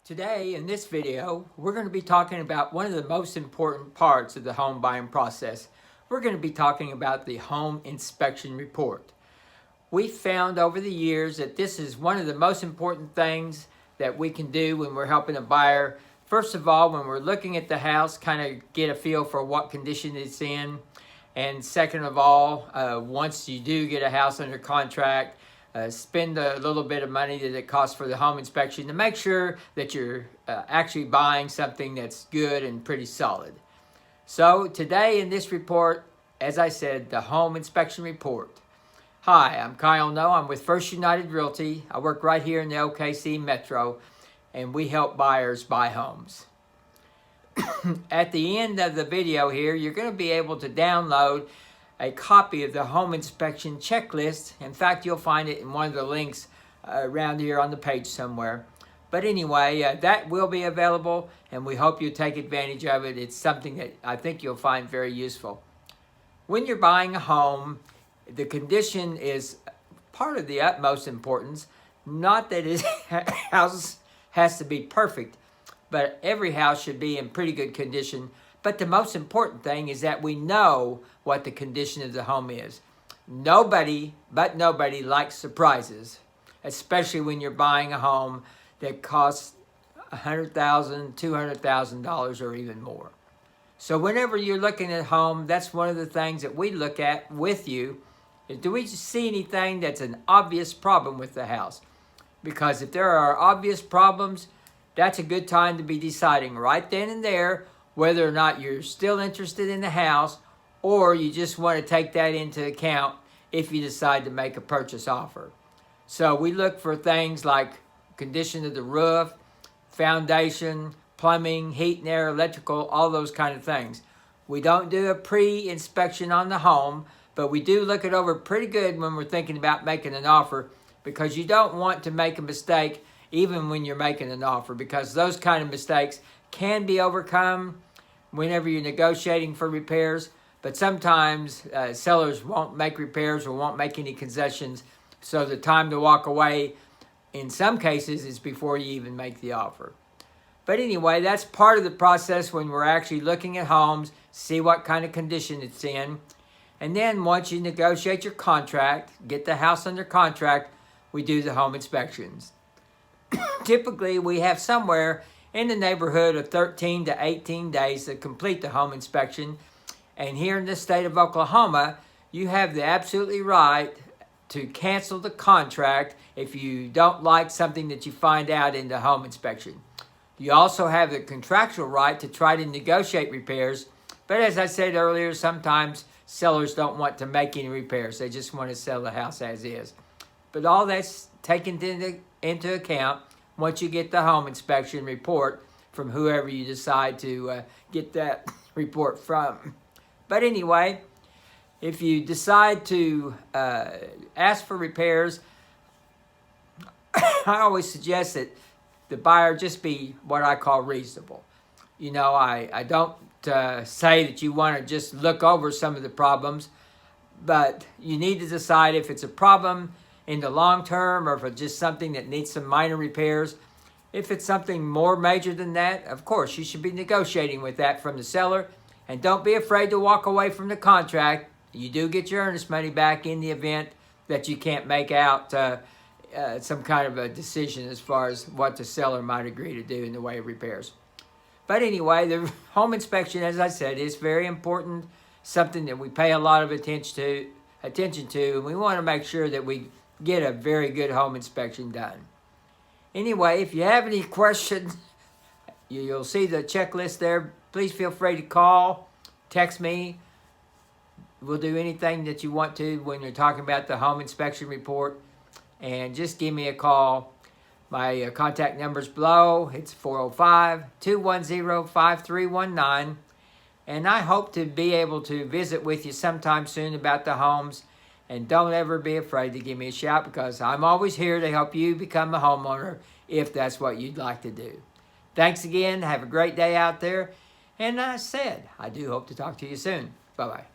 Today, in this video, we're going to be talking about one of the most important parts of the home buying process. We're going to be talking about the home inspection report. We've found over the years that this is one of the most important things that we can do when we're helping a buyer. First of all, when we're looking at the house, kind of get a feel for what condition it's in. And second of all, once you do get a house under contract, spend a little bit of money that it costs for the home inspection to make sure that you're actually buying something that's good and pretty solid. So today in this report, as I said, the home inspection report. Hi, I'm Kyle No. I'm with First United Realty. I work right here in the OKC Metro, and we help buyers buy homes. At the end of the video here, you're going to be able to download a copy of the home inspection checklist. In fact, you'll find it in one of the links around here on the page somewhere. But anyway, that will be available, and we hope you take advantage of it. It's something that I think you'll find very useful. When you're buying a home, the condition is part of the utmost importance. Not that his house has to be perfect, but every house should be in pretty good condition. But the most important thing is that we know what the condition of the home is. Nobody likes surprises, especially when you're buying a home that costs $100,000, $200,000 or even more. So whenever you're looking at a home, that's one of the things that we look at with you. Do we see anything that's an obvious problem with the house? Because if there are obvious problems, that's a good time to be deciding right then and there whether or not you're still interested in the house, or you just want to take that into account if you decide to make a purchase offer. So we look for things like condition of the roof, foundation, plumbing, heat and air, electrical, all those kind of things. We don't do a pre-inspection on the home, but we do look it over pretty good when we're thinking about making an offer, because you don't want to make a mistake even when you're making an offer, because those kind of mistakes can be overcome whenever you're negotiating for repairs. But sometimes sellers won't make repairs or won't make any concessions, so the time to walk away in some cases is before you even make the offer. But anyway, that's part of the process when we're actually looking at homes, see what kind of condition it's in. And then once you negotiate your contract, get the house under contract, we do the home inspections. Typically, we have somewhere in the neighborhood of 13 to 18 days to complete the home inspection. And here in the state of Oklahoma, you have the absolutely right to cancel the contract if you don't like something that you find out in the home inspection. You also have the contractual right to try to negotiate repairs. But as I said earlier, sometimes sellers don't want to make any repairs. They just want to sell the house as is. But all that's taken into account once you get the home inspection report from whoever you decide to get that report from. But anyway, if you decide to ask for repairs, I always suggest that the buyer just be what I call reasonable. You know, I don't say that you want to just look over some of the problems, but you need to decide if it's a problem in the long term or if it's just something that needs some minor repairs. If it's something more major than that, of course, you should be negotiating with that from the seller. And don't be afraid to walk away from the contract. You do get your earnest money back in the event that you can't make out some kind of a decision as far as what the seller might agree to do in the way of repairs. But anyway, the home inspection, as I said, is very important, something that we pay a lot of attention to, and we want to make sure that we get a very good home inspection done. Anyway, if you have any questions, you'll see the checklist there. Please feel free to call, text me. We'll do anything that you want to when you're talking about the home inspection report. And just give me a call. My contact number's below. It's 405-210-5319. And I hope to be able to visit with you sometime soon about the homes. And don't ever be afraid to give me a shout, because I'm always here to help you become a homeowner if that's what you'd like to do. Thanks again. Have a great day out there. And I do hope to talk to you soon. Bye-bye.